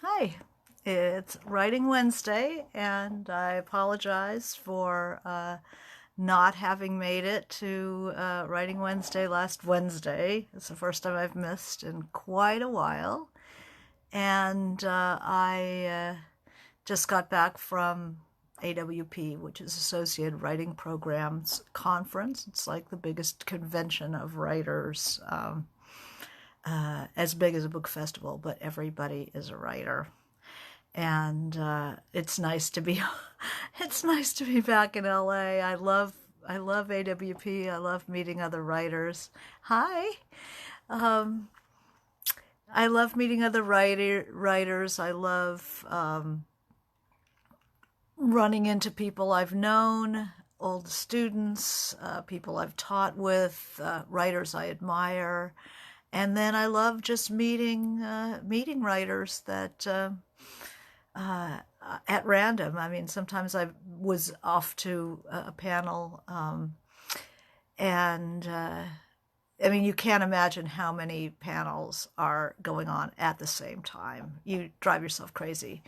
Hi, it's Writing Wednesday, and I apologize for not having made it to Writing Wednesday last Wednesday. It's the first time I've missed in quite a while, and I just got back from AWP, which is Associated Writing Programs Conference. It's like the biggest convention of writers, as big as a book festival, but everybody is a writer. And it's nice to be it's nice to be back in LA. I love AWP. I love meeting other writers. Hi. Um, I love meeting other writers. I love running into people I've known, old students, people I've taught with, writers I admire. And then I love just meeting writers that at random. I mean, sometimes I was off to a panel, and I mean, you can't imagine how many panels are going on at the same time. You drive yourself crazy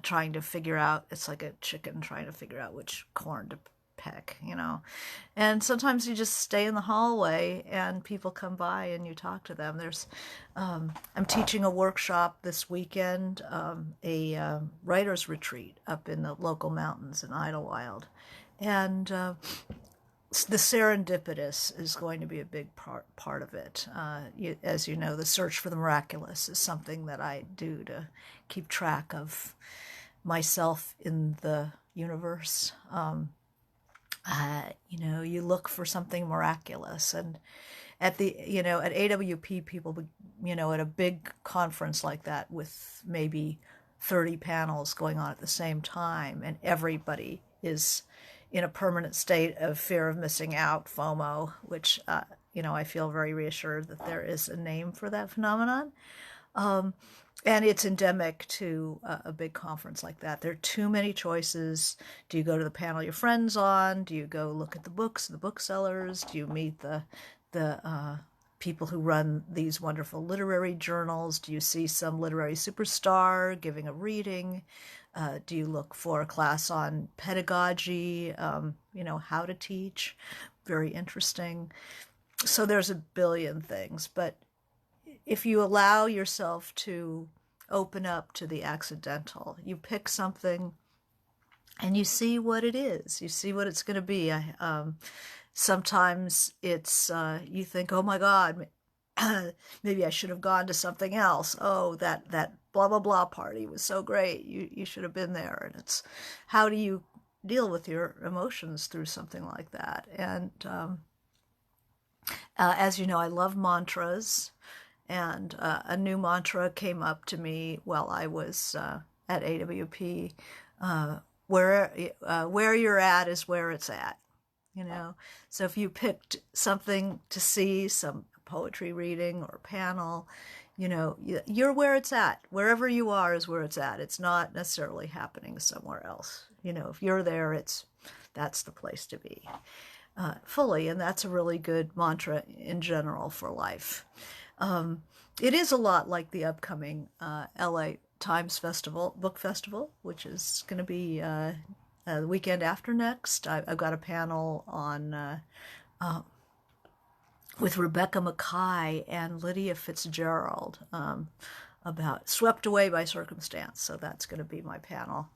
trying to figure out. It's like a chicken trying to figure out which corn to peck. And sometimes you just stay in the hallway and people come by and you talk to them. I'm teaching a workshop this weekend, a writer's retreat up in the local mountains in Idlewild. And the serendipitous is going to be a big part of it. As you know, the search for the miraculous is something that I do to keep track of myself in the universe. You look for something miraculous, and at AWP, people, at a big conference like that with maybe 30 panels going on at the same time, and everybody is in a permanent state of fear of missing out, FOMO, which, I feel very reassured that there is a name for that phenomenon. And it's endemic to a big conference like that. There are too many choices. Do you go to the panel your friend's on? Do you go look at the books, the booksellers? Do you meet the people who run these wonderful literary journals? Do you see some literary superstar giving a reading? Do you look for a class on pedagogy, how to teach? Very interesting. So there's a billion things, but if you allow yourself to open up to the accidental, you pick something and you see what it is. You see what it's going to be. Sometimes it's, you think, oh my God, maybe I should have gone to something else. Oh, that blah, blah, blah party was so great. You should have been there. And it's, how do you deal with your emotions through something like that? And as you know, I love mantras. And a new mantra came up to me while I was at AWP. Where you're at is where it's at. So if you picked something to see, some poetry reading or panel, you're where it's at. Wherever you are is where it's at. It's not necessarily happening somewhere else. If you're there, that's the place to be fully. And that's a really good mantra in general for life. It is a lot like the upcoming LA Times book festival, which is going to be the weekend after next. I've got a panel on with Rebecca Mackay and Lydia Fitzgerald about Swept Away by Circumstance. So that's going to be my panel.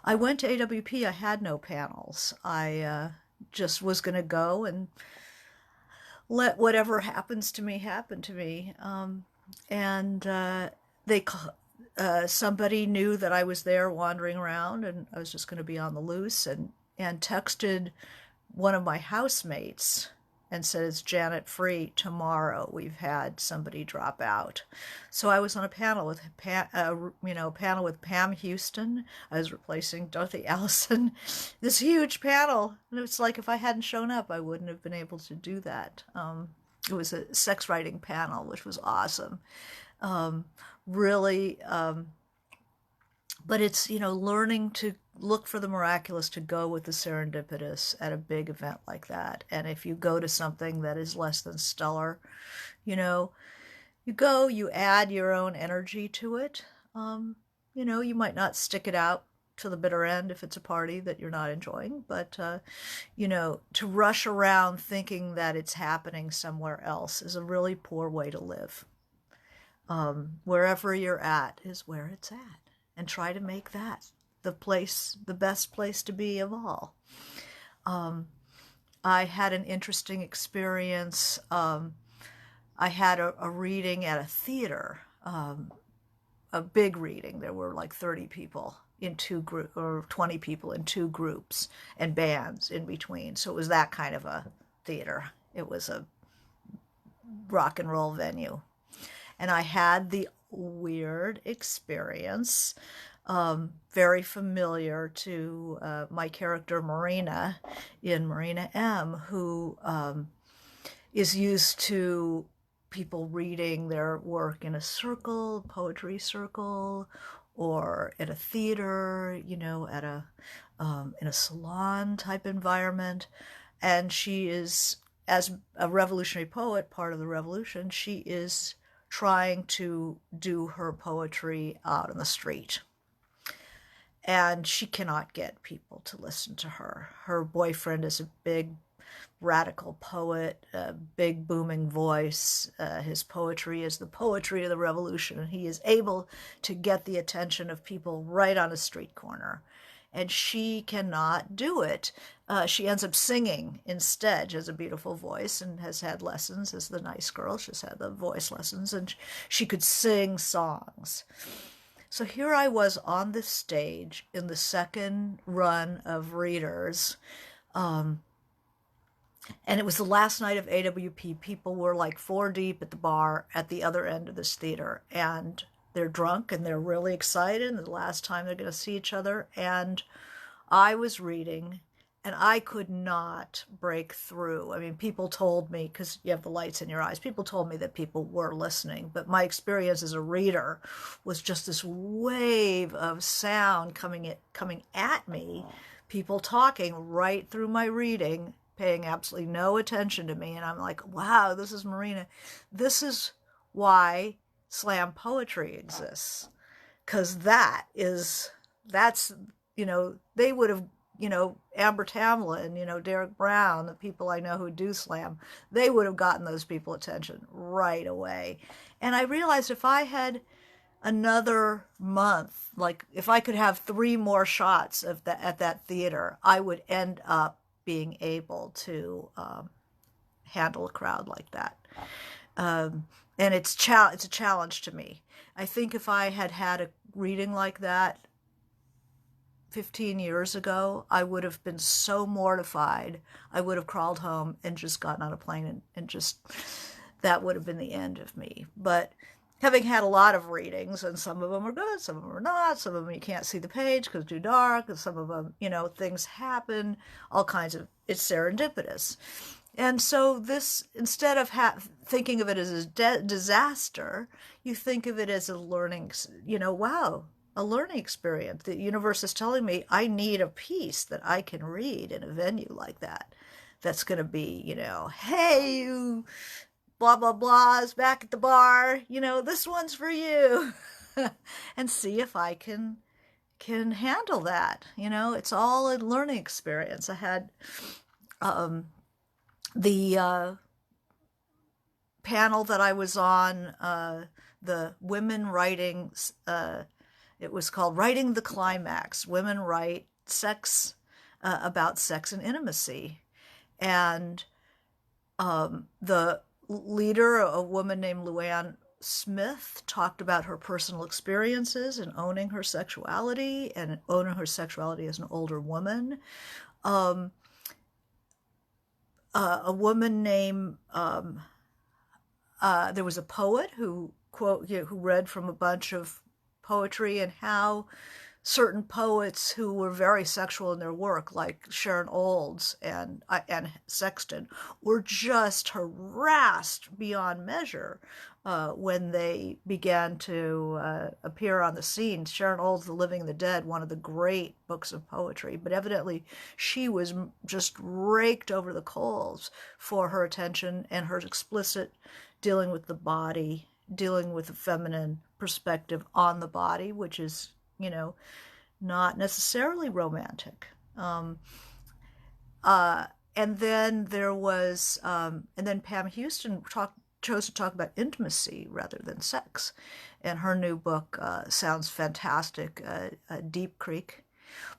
I went to AWP. I had no panels. I just was going to go and let whatever happens to me happen to me. And somebody knew that I was there wandering around, and I was just going to be on the loose, and texted one of my housemates and said, "Is Janet free tomorrow? We've had somebody drop out." So I was on a panel with Pam Houston. I was replacing Dorothy Allison. This huge panel, and it's like if I hadn't shown up, I wouldn't have been able to do that. It was a sex writing panel, which was awesome. Really, but it's, learning to look for the miraculous, to go with the serendipitous at a big event like that. And if you go to something that is less than stellar, you go, you add your own energy to it. You might not stick it out to the bitter end if it's a party that you're not enjoying, but, to rush around thinking that it's happening somewhere else is a really poor way to live. Wherever you're at is where it's at, and try to make that the best place to be of all. I had an interesting experience. I had a reading at a theater, a big reading. There were like 30 people in two groups, or 20 people in two groups, and bands in between. So it was that kind of a theater. It was a rock and roll venue. And I had the weird experience, very familiar to my character Marina in Marina M, who is used to people reading their work in a circle, poetry circle, or at a theater, at in a salon type environment. And she is, as a revolutionary poet, part of the revolution, she is trying to do her poetry out on the street. And she cannot get people to listen to her. Her boyfriend is a big radical poet, a big booming voice. His poetry is the poetry of the revolution, and he is able to get the attention of people right on a street corner. And she cannot do it. She ends up singing instead. She has a beautiful voice and has had lessons as the nice girl. She's had the voice lessons, and she could sing songs. So here I was on the stage in the second run of readers, and it was the last night of AWP. People were like 4 deep at the bar at the other end of this theater, and they're drunk and they're really excited, and the last time they're going to see each other. And I was reading, and I could not break through. I mean, people told me, because you have the lights in your eyes, people told me that people were listening, but my experience as a reader was just this wave of sound coming at me, people talking right through my reading, paying absolutely no attention to me. And I'm like, wow, this is Marina. This is why slam poetry exists, because that's, they would have, Amber Tamlin, Derek Brown, the people I know who do slam, they would have gotten those people attention right away. And I realized if I had another month, like if I could have 3 more shots of that at that theater, I would end up being able to handle a crowd like that. And it's a challenge to me. I think if I had had a reading like that 15 years ago, I would have been so mortified. I would have crawled home and just gotten on a plane and just, that would have been the end of me. But having had a lot of readings, and some of them are good, some of them are not, some of them you can't see the page because it's too dark, and some of them, things happen, all kinds of, it's serendipitous. And so this, instead of thinking of it as a disaster, you think of it as a learning, wow, a learning experience. The universe is telling me I need a piece that I can read in a venue like that. That's going to be, hey, you blah, blah, blahs back at the bar, this one's for you. And see if I can handle that. It's all a learning experience. I had the panel that I was on, the women writing, it was called Writing the Climax. Women write sex, about sex and intimacy. And the leader, a woman named Luann Smith, talked about her personal experiences and owning her sexuality as an older woman. A woman named, there was a poet who read from a bunch of poetry, and how certain poets who were very sexual in their work, like Sharon Olds and Sexton, were just harassed beyond measure when they began to appear on the scene. Sharon Olds, The Living and the Dead, one of the great books of poetry, but evidently she was just raked over the coals for her attention and her explicit dealing with the body, dealing with the feminine perspective on the body, which is not necessarily romantic. Uh, and then there was, and then Pam Houston chose to talk about intimacy rather than sex. And her new book sounds fantastic, Deep Creek.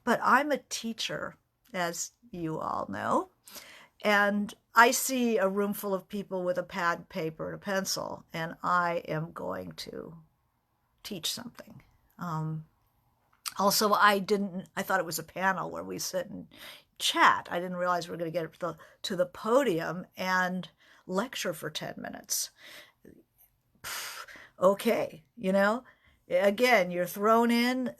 But I'm a teacher, as you all know, and I see a room full of people with a pad, paper, and a pencil, and I am going to teach something. Also, I thought it was a panel where we sit and chat. I didn't realize we were going to get to the podium and lecture for 10 minutes. Okay, again, you're thrown in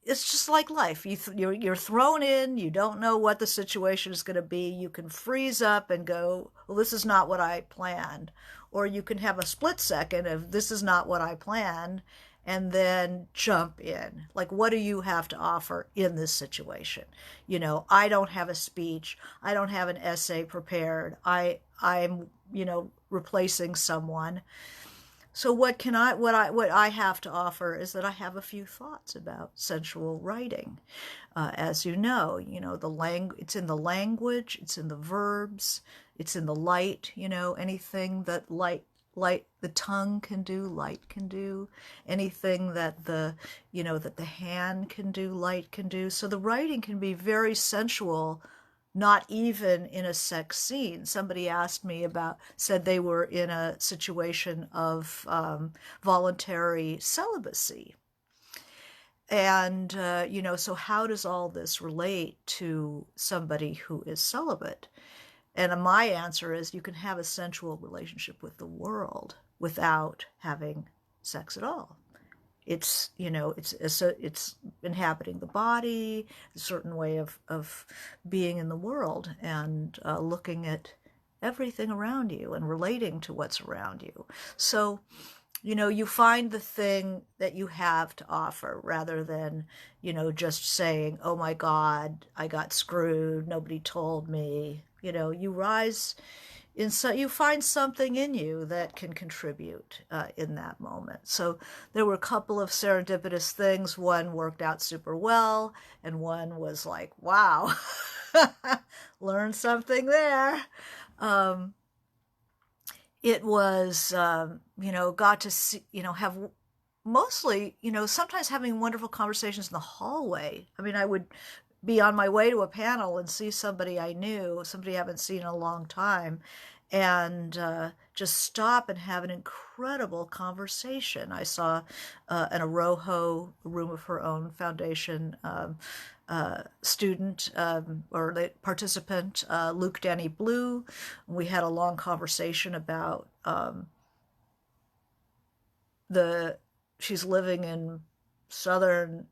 it's just like life. You're thrown in, you don't know what the situation is going to be. You can freeze up and go, well, this is not what I planned. Or you can have a split second of, this is not what I planned, and then jump in. Like, what do you have to offer in this situation? I don't have a speech. I don't have an essay prepared. I'm replacing someone. So what I have to offer is that I have a few thoughts about sensual writing. As you know, it's in the language, it's in the verbs, it's in the light, anything that light the tongue can do, light can do, anything that the hand can do, light can do. So the writing can be very sensual, not even in a sex scene. Somebody said they were in a situation of voluntary celibacy. And, so how does all this relate to somebody who is celibate? And my answer is, you can have a sensual relationship with the world without having sex at all. It's inhabiting the body, a certain way of being in the world, and looking at everything around you and relating to what's around you. So, you find the thing that you have to offer rather than, just saying, oh my God, I got screwed, nobody told me. You rise you find something in you that can contribute in that moment. So there were a couple of serendipitous things. One worked out super well, and one was like, wow, learned something there. It was, got to see, have mostly, sometimes having wonderful conversations in the hallway. I mean, I would be on my way to a panel and see somebody I knew, somebody I haven't seen in a long time, and just stop and have an incredible conversation. I saw an Aroho, Room of Her Own Foundation student or the participant, Luke Danny Blue. We had a long conversation about she's living in southern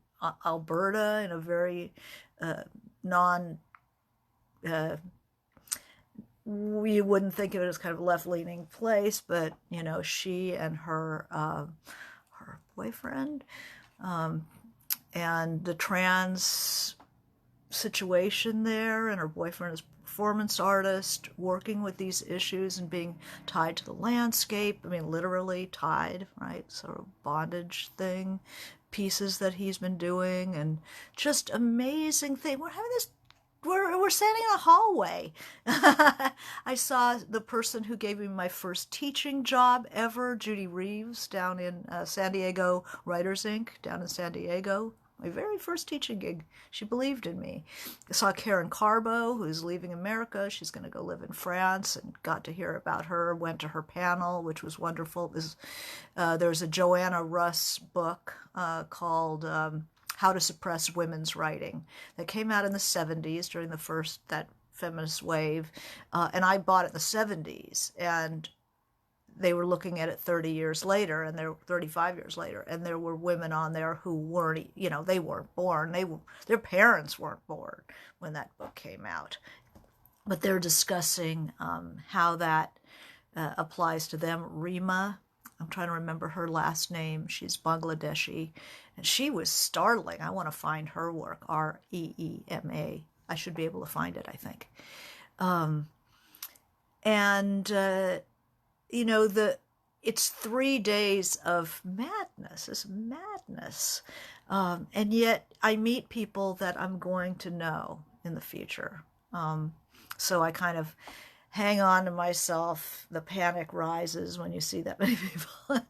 Alberta in a very we wouldn't think of it as kind of a left-leaning place, but she and her boyfriend and the trans situation there, and her boyfriend is a performance artist working with these issues and being tied to the landscape. I mean, literally tied, right? Sort of bondage thing, pieces that he's been doing, and just amazing thing. We're having this. We're standing in a hallway. I saw the person who gave me my first teaching job ever, Judy Reeves, down in San Diego Writers Inc., down in San Diego. My very first teaching gig. She believed in me. I saw Karen Carbo, who's leaving America. She's going to go live in France, and got to hear about her. Went to her panel, which was wonderful. There's a Joanna Russ book called How to Suppress Women's Writing that came out in the 70s during that feminist wave. And I bought it in the 70s. And they were looking at it 30 years later, and they're 35 years later, and there were women on there who weren't, they weren't born. Their parents weren't born when that book came out. But they're discussing how that applies to them. Rima, I'm trying to remember her last name. She's Bangladeshi, and she was startling. I want to find her work, Reema. I should be able to find it, I think. it's 3 days of madness. It's madness. And yet I meet people that I'm going to know in the future. So I kind of hang on to myself. The panic rises when you see that many people.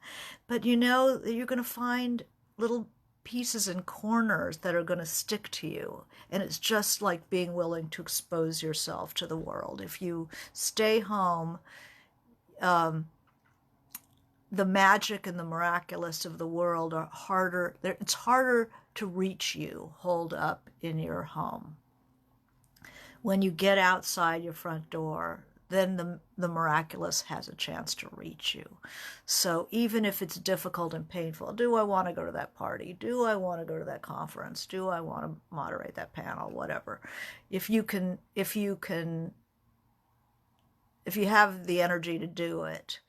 But you know that you're going to find little pieces and corners that are going to stick to you. And it's just like being willing to expose yourself to the world. If you stay home, the magic and the miraculous of the world are harder. It's harder to reach you holed up in your home. When you get outside your front door, then the miraculous has a chance to reach you. So even if it's difficult and painful, do I want to go to that party? Do I want to go to that conference? Do I want to moderate that panel? Whatever. If you have the energy to do it,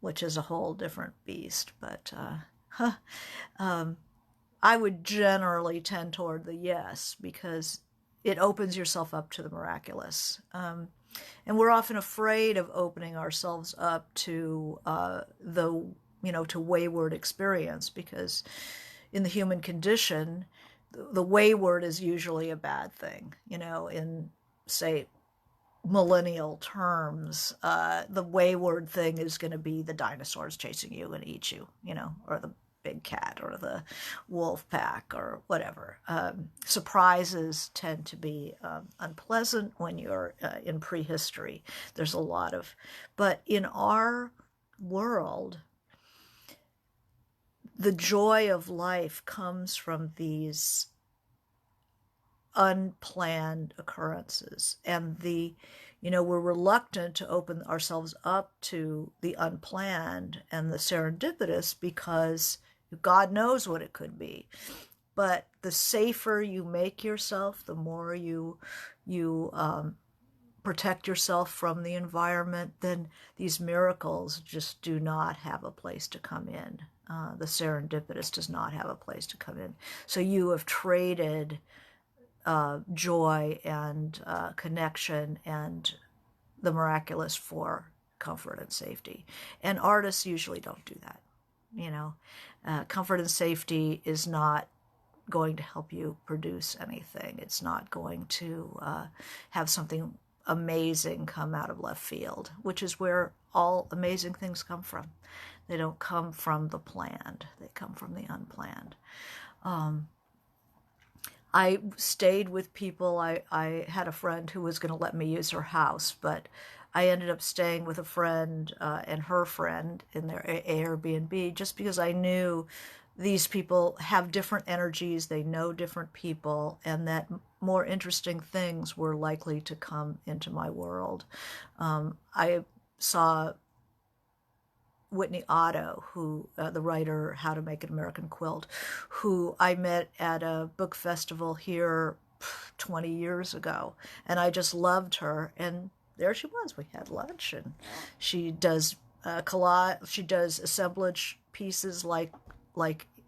which is a whole different beast, but I would generally tend toward the yes, because it opens yourself up to the miraculous. And we're often afraid of opening ourselves up to to wayward experience, because in the human condition, the wayward is usually a bad thing. In, say, millennial terms, the wayward thing is going to be the dinosaurs chasing you and eat you, or the big cat or the wolf pack or whatever. Surprises tend to be unpleasant when you're in prehistory. There's a lot of, but in our world, the joy of life comes from these unplanned occurrences, and we're reluctant to open ourselves up to the unplanned and the serendipitous, because God knows what it could be. But the safer you make yourself, the more you protect yourself from the environment, then these miracles just do not have a place to come in. The serendipitous does not have a place to come in. So you have traded joy and connection and the miraculous for comfort and safety. And artists usually don't do that. Comfort and safety is not going to help you produce anything. It's not going to have something amazing come out of left field, which is where all amazing things come from. They don't come from the planned. They come from the unplanned. I stayed with people. I had a friend who was going to let me use her house, but I ended up staying with a friend and her friend in their Airbnb, just because I knew these people have different energies, they know different people, and that more interesting things were likely to come into my world. I saw Whitney Otto, who the writer How to Make an American Quilt, who I met at a book festival here 20 years ago, and I just loved her. And there she was. We had lunch, and she does collage. She does assemblage pieces like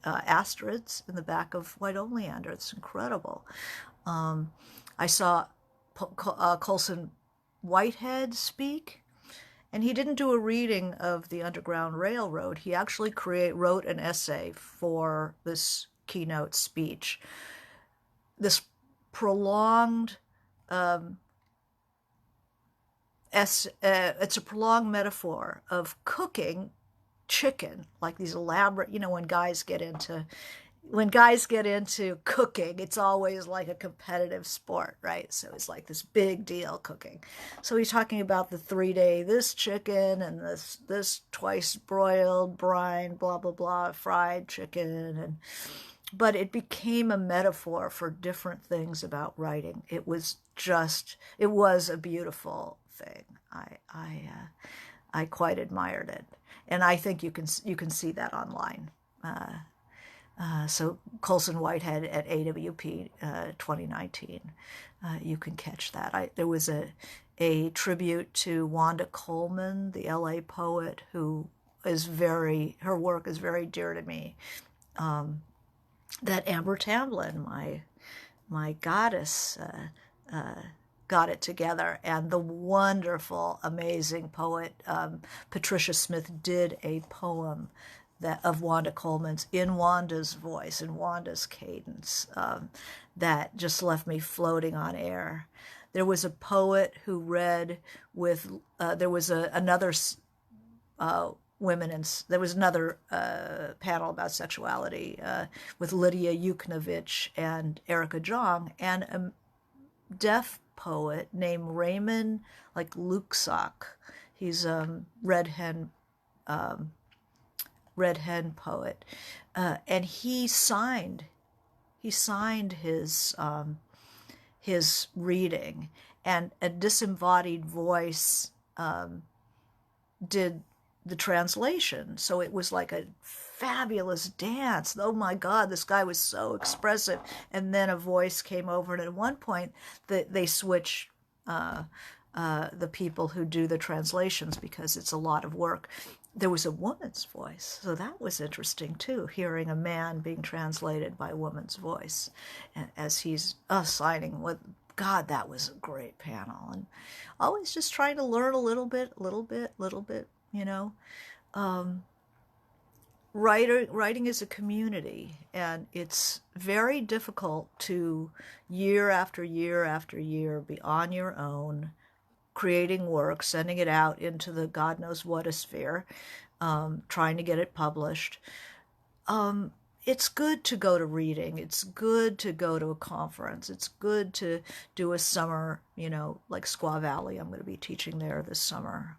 Astrids in the back of White Oleander. It's incredible. I saw Colson Whitehead speak. And he didn't do a reading of the Underground Railroad. He actually wrote an essay for this keynote speech. This prolonged, it's a prolonged metaphor of cooking chicken, like these elaborate, when guys get into cooking, it's always like a competitive sport, right? So it's like this big deal cooking. So he's talking about the 3-day this chicken and this twice broiled brine, blah blah blah, fried chicken, but it became a metaphor for different things about writing. It was a beautiful thing. I quite admired it, and I think you can see that online. So Colson Whitehead at AWP 2019, you can catch that. There was a tribute to Wanda Coleman, the LA poet, who her work is very dear to me. That Amber Tamblyn, my goddess, got it together. And the wonderful, amazing poet Patricia Smith did a poem of Wanda Coleman's in Wanda's voice, in Wanda's cadence, that just left me floating on air. There was a poet who read with, there was another women, and there was another panel about sexuality with Lydia Yuknovich and Erica Jong, and a deaf poet named Raymond, like Luxock. He's a red hen poet, and he signed his reading, and a disembodied voice did the translation. So it was like a fabulous dance. Oh my God, this guy was so expressive. And then a voice came over, and at one point they switch the people who do the translations because it's a lot of work. There was a woman's voice, so that was interesting too, hearing a man being translated by a woman's voice as he's signing with God. That was a great panel, and always just trying to learn a little bit, you know. Writing is a community, and it's very difficult to year after year after year be on your own, creating work, sending it out into the God knows what sphere, trying to get it published. It's good to go to reading. It's good to go to a conference. It's good to do a summer, like Squaw Valley. I'm going to be teaching there this summer.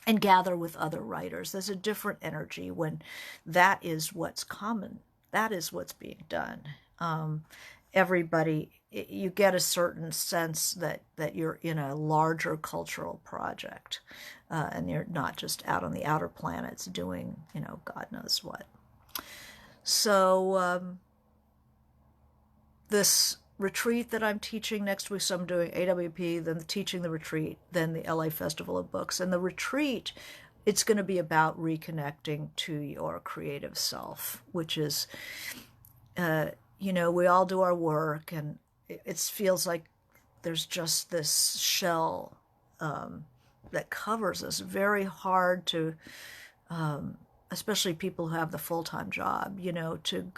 And gather with other writers. There's a different energy when that is what's common. That is what's being done. Everybody, you get a certain sense that you're in a larger cultural project, and you're not just out on the outer planets doing, God knows what. So this retreat that I'm teaching next week, so I'm doing AWP, then teaching the retreat, then the LA Festival of Books. And the retreat, it's going to be about reconnecting to your creative self, which is, we all do our work, and it feels like there's just this shell that covers us. Very hard to, especially people who have the full-time job, to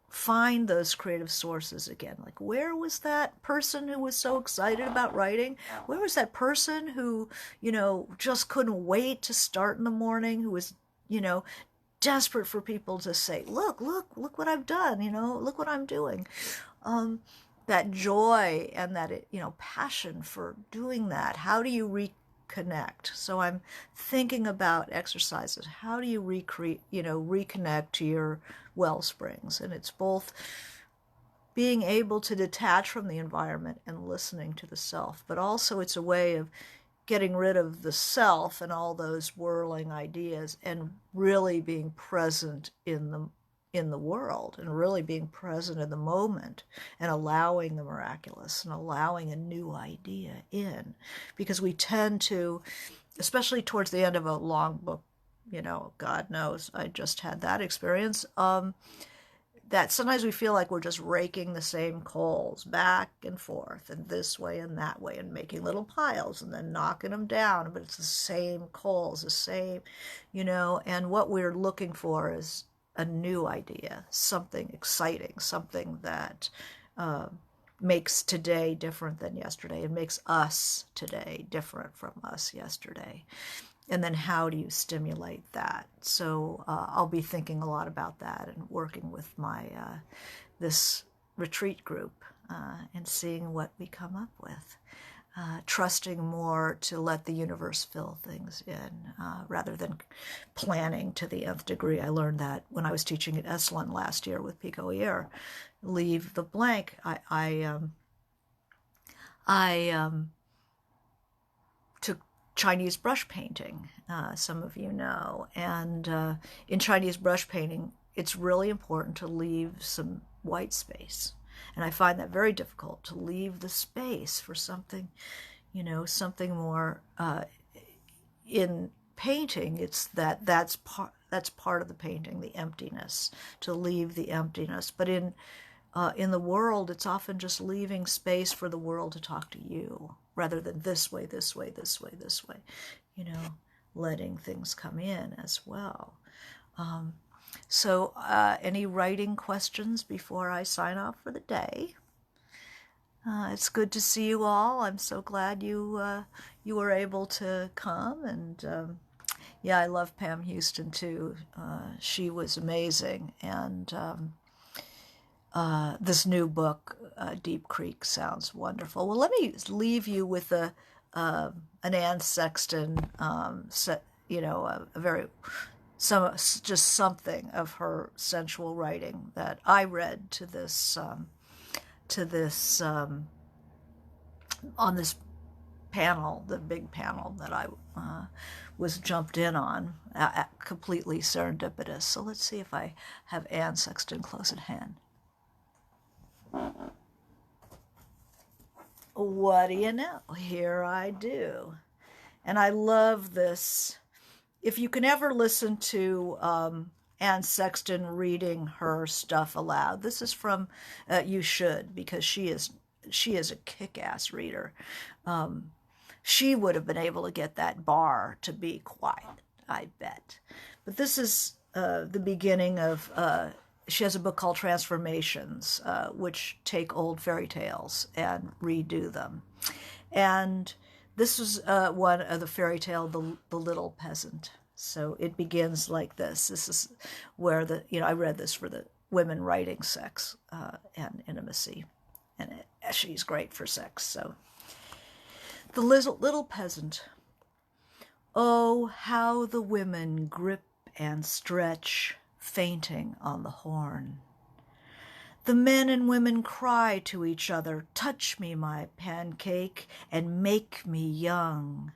find those creative sources again. Like, where was that person who was so excited about writing? Where was that person who, just couldn't wait to start in the morning, who was, desperate for people to say, look what I've done, look what I'm doing. That joy and that, passion for doing that. How do you reconnect? So I'm thinking about exercises. How do you reconnect to your well springs? And it's both being able to detach from the environment and listening to the self, but also it's a way of getting rid of the self and all those whirling ideas and really being present in the world, and really being present in the moment, and allowing the miraculous and allowing a new idea in. Because we tend to, especially towards the end of a long book, God knows, I just had that experience, that sometimes we feel like we're just raking the same coals back and forth and this way and that way, and making little piles and then knocking them down, but it's the same coals, the same, and what we're looking for is a new idea, something exciting, something that makes today different than yesterday, and makes us today different from us yesterday. And then how do you stimulate that? So I'll be thinking a lot about that and working with my this retreat group and seeing what we come up with. Trusting more to let the universe fill things in rather than planning to the nth degree. I learned that when I was teaching at Esalen last year with Pico Iyer. Leave the blank. I took Chinese brush painting, some of you know, and in Chinese brush painting, it's really important to leave some white space. And I find that very difficult, to leave the space for something, something more. In painting, it's that's part of the painting, the emptiness, to leave the emptiness. But in in the world, it's often just leaving space for the world to talk to you rather than this way, this way, this way, this way, letting things come in as well. So any writing questions before I sign off for the day? It's good to see you all. I'm so glad you were able to come. And yeah, I love Pam Houston too. She was amazing. And this new book, Deep Creek, sounds wonderful. Well, let me leave you with an Anne Sexton, just something of her sensual writing that I read to this on this panel, the big panel that I was jumped in on, completely serendipitous. So let's see if I have Anne Sexton close at hand. What do you know? Here I do. And I love this. If you can ever listen to Anne Sexton reading her stuff aloud, this is from, you should, because she is a kick-ass reader. She would have been able to get that bar to be quiet, I bet. But this is the beginning of, she has a book called Transformations, which take old fairy tales and redo them. And this was one of the fairy tale, The Little Peasant. So it begins like this. This is where I read this for the women writing sex and intimacy. And she's great for sex. So the little peasant. Oh, how the women grip and stretch, fainting on the horn. The men and women cry to each other, touch me, my pancake, and make me young.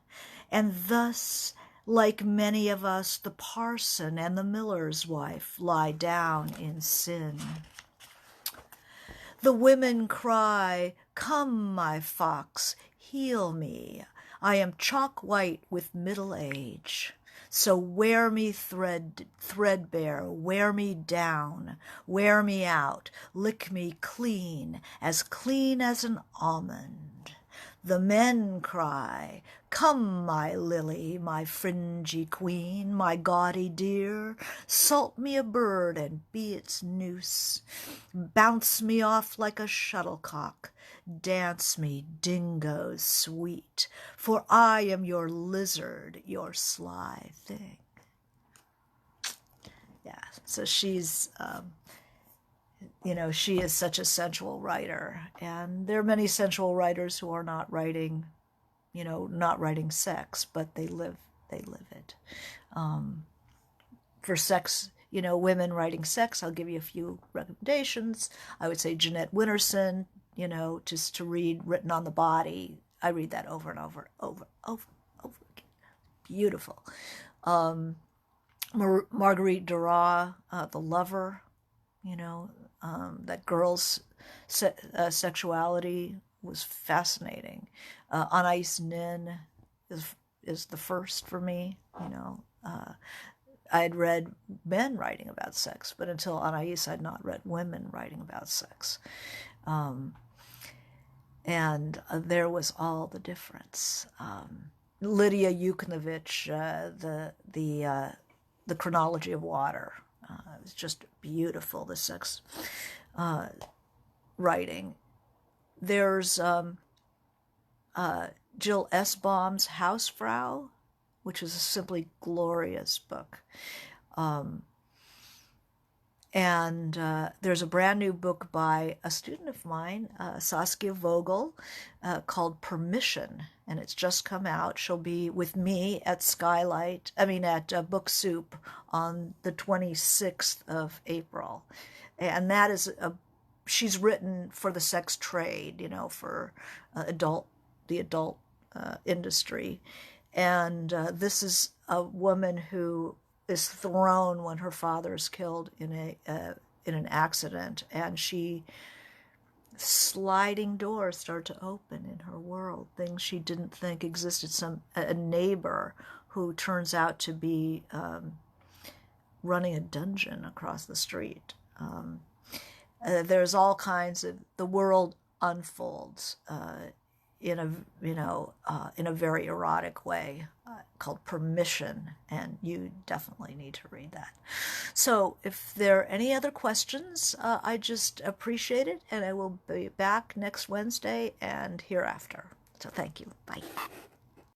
And thus, like many of us, the parson and the miller's wife lie down in sin. The women cry, come, my fox, heal me. I am chalk white with middle age. So wear me threadbare, wear me down, wear me out, lick me clean as an almond. The men cry, come, my lily, my fringy queen, my gaudy dear, salt me a bird and be its noose, bounce me off like a shuttlecock, dance me, dingoes sweet, for I am your lizard, your sly thing. Yeah, so she's, she is such a sensual writer, and there are many sensual writers who are not writing, not writing sex, but they live it. For sex, women writing sex, I'll give you a few recommendations. I would say Jeanette Winterson, just to read Written on the Body. I read that over and over again. Beautiful. Marguerite Duras, The Lover, that girl's sexuality was fascinating. Anais Nin is the first for me, I had read men writing about sex, but until Anais, I'd not read women writing about sex. And there was all the difference. Lydia Yuknovich, the Chronology of Water, it was just beautiful, the sex writing. There's Jill Esbaum's Hausfrau, which is a simply glorious book. And there's a brand new book by a student of mine, Saskia Vogel, called Permission, and it's just come out. She'll be with me at Book Soup on the 26th of April. And that is she's written for the sex trade, for the adult industry. And this is a woman who is thrown when her father is killed in an accident, and sliding doors start to open in her world, things she didn't think existed. A neighbor who turns out to be running a dungeon across the street. There's all kinds of, the world unfolds in a, in a very erotic way, called Permission, and you definitely need to read that. So if there are any other questions, I just appreciate it, and I will be back next Wednesday and hereafter. So thank you. Bye.